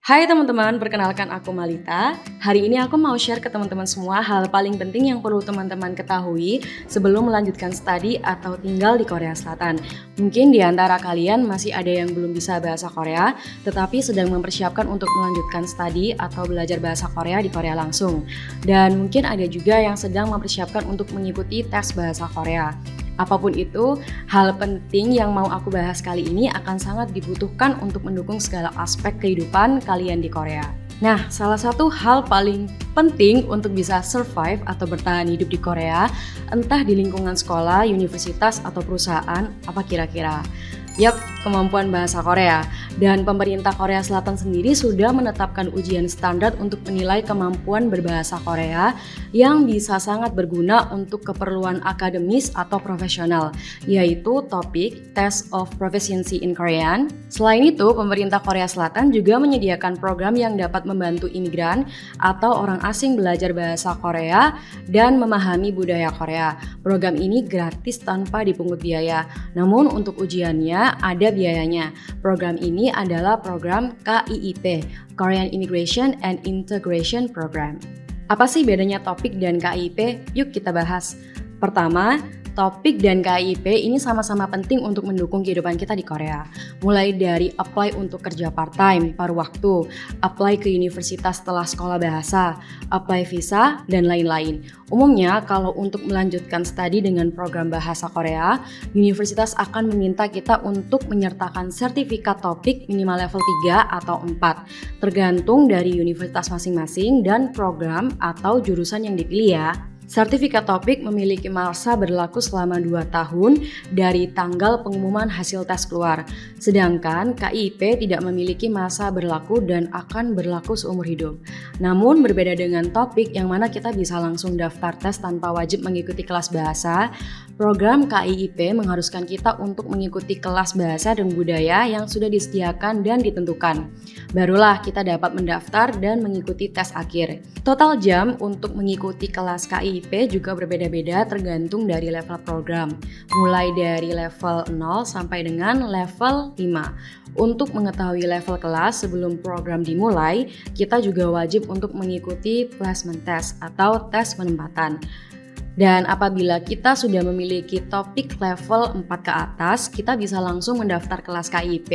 Hai teman-teman, perkenalkan aku Malita. Hari ini aku mau share ke teman-teman semua hal paling penting yang perlu teman-teman ketahui sebelum melanjutkan studi atau tinggal di Korea Selatan. Mungkin di antara kalian masih ada yang belum bisa bahasa Korea, tetapi sedang mempersiapkan untuk melanjutkan studi atau belajar bahasa Korea di Korea langsung. Dan mungkin ada juga yang sedang mempersiapkan untuk mengikuti tes bahasa Korea. Apapun itu, hal penting yang mau aku bahas kali ini akan sangat dibutuhkan untuk mendukung segala aspek kehidupan kalian di Korea. Nah, salah satu hal paling penting untuk bisa survive atau bertahan hidup di Korea, entah di lingkungan sekolah, universitas, atau perusahaan, apa kira-kira? Yap, kemampuan bahasa Korea. Dan pemerintah Korea Selatan sendiri sudah menetapkan ujian standar untuk menilai kemampuan berbahasa Korea yang bisa sangat berguna untuk keperluan akademis atau profesional, yaitu TOPIK, Test of Proficiency in Korean. Selain itu, pemerintah Korea Selatan juga menyediakan program yang dapat membantu imigran atau orang asing belajar bahasa Korea dan memahami budaya Korea. Program ini gratis tanpa dipungut biaya. Namun untuk ujiannya ada biayanya. Program ini adalah program KIIP, Korean Immigration and Integration Program. Apa sih bedanya TOPIK dan KIIP? Yuk kita bahas. Pertama, TOPIK dan KIIP ini sama-sama penting untuk mendukung kehidupan kita di Korea. Mulai dari apply untuk kerja part-time, paruh waktu, apply ke universitas setelah sekolah bahasa, apply visa, dan lain-lain. Umumnya, kalau untuk melanjutkan studi dengan program bahasa Korea, universitas akan meminta kita untuk menyertakan sertifikat TOPIK minimal level 3 atau 4, tergantung dari universitas masing-masing dan program atau jurusan yang dipilih ya. Sertifikat TOPIK memiliki masa berlaku selama 2 tahun dari tanggal pengumuman hasil tes keluar. Sedangkan KIIP tidak memiliki masa berlaku dan akan berlaku seumur hidup. Namun berbeda dengan TOPIK yang mana kita bisa langsung daftar tes tanpa wajib mengikuti kelas bahasa, program KIIP mengharuskan kita untuk mengikuti kelas bahasa dan budaya yang sudah disediakan dan ditentukan. Barulah kita dapat mendaftar dan mengikuti tes akhir. Total jam untuk mengikuti kelas KIIP juga berbeda-beda tergantung dari level program, mulai dari level 0 sampai dengan level 5. Untuk mengetahui level kelas sebelum program dimulai, kita juga wajib untuk mengikuti placement test atau tes penempatan. Dan apabila kita sudah memiliki TOPIK level 4 ke atas, kita bisa langsung mendaftar kelas KIIP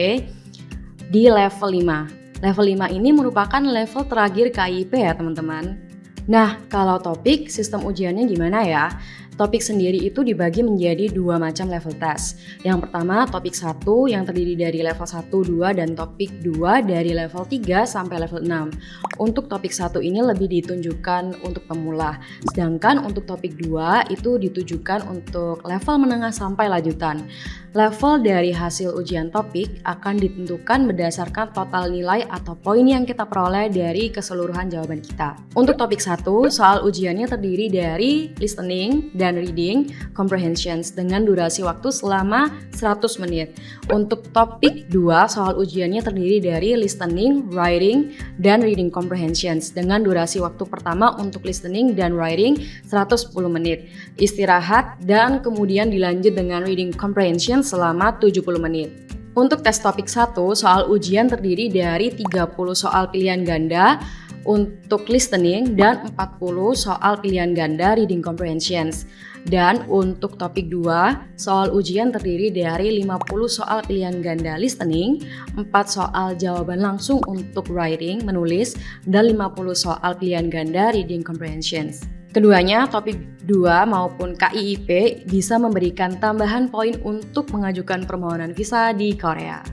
di level 5. Level 5 ini merupakan level terakhir KIIP ya teman-teman. Nah, kalau TOPIK, sistem ujiannya gimana ya? TOPIK sendiri itu dibagi menjadi 2 macam level tes. Yang pertama, TOPIK 1 yang terdiri dari level 1, 2, dan TOPIK 2 dari level 3 sampai level 6. Untuk TOPIK 1 ini lebih ditunjukkan untuk pemula, sedangkan untuk TOPIK 2 itu ditujukan untuk level menengah sampai lanjutan. Level dari hasil ujian TOPIK akan ditentukan berdasarkan total nilai atau poin yang kita peroleh dari keseluruhan jawaban kita. Untuk TOPIK 1, soal ujiannya terdiri dari listening dan reading comprehensions dengan durasi waktu selama 100 menit. Untuk TOPIK 2, soal ujiannya terdiri dari listening, writing, dan reading comprehensions dengan durasi waktu pertama untuk listening dan writing 110 menit. Istirahat dan kemudian dilanjut dengan reading comprehension selama 70 menit. Untuk tes TOPIK 1, soal ujian terdiri dari 30 soal pilihan ganda untuk listening dan 40 soal pilihan ganda reading comprehensions. Dan untuk TOPIK 2, soal ujian terdiri dari 50 soal pilihan ganda listening, 4 soal jawaban langsung untuk writing, menulis, dan 50 soal pilihan ganda reading comprehensions. Keduanya, TOPIK 2 maupun KIIP bisa memberikan tambahan poin untuk mengajukan permohonan visa di Korea.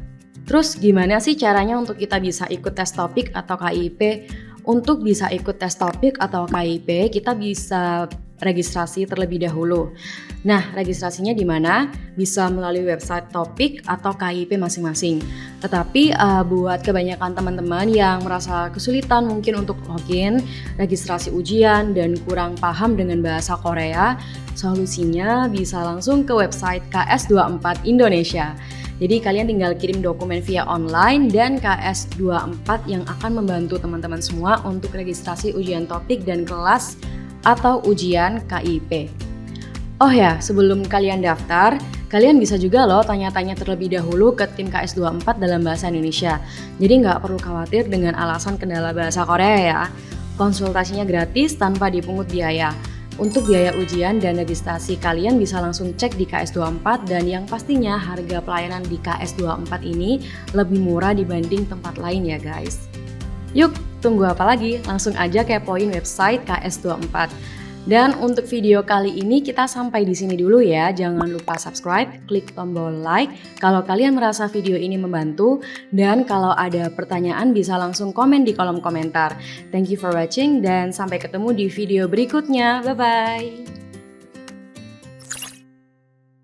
Terus gimana sih caranya untuk kita bisa ikut tes TOPIK atau KIIP? Untuk bisa ikut tes TOPIK atau KIIP, kita bisa registrasi terlebih dahulu. Nah, registrasinya di mana? Bisa melalui website TOPIK atau KIIP masing-masing. Tetapi buat kebanyakan teman-teman yang merasa kesulitan mungkin untuk login, registrasi ujian, dan kurang paham dengan bahasa Korea, solusinya bisa langsung ke website KS24 Indonesia. Jadi kalian tinggal kirim dokumen via online dan KS24 yang akan membantu teman-teman semua untuk registrasi ujian TOPIK dan kelas atau ujian KIIP. Oh ya, sebelum kalian daftar, Kalian bisa juga loh tanya-tanya terlebih dahulu ke tim KS24 dalam bahasa Indonesia. Jadi nggak perlu khawatir dengan alasan kendala bahasa Korea ya. Konsultasinya gratis tanpa dipungut biaya. Untuk biaya ujian dan registrasi kalian bisa langsung cek di KS24 dan yang pastinya harga pelayanan di KS24 ini lebih murah dibanding tempat lain ya guys. Yuk, tunggu apa lagi? Langsung aja kepoin website KS24. Dan untuk video kali ini kita sampai di sini dulu ya. Jangan lupa subscribe, klik tombol like kalau kalian merasa video ini membantu, dan kalau ada pertanyaan bisa langsung komen di kolom komentar. Thank you for watching dan sampai ketemu di video berikutnya. Bye bye.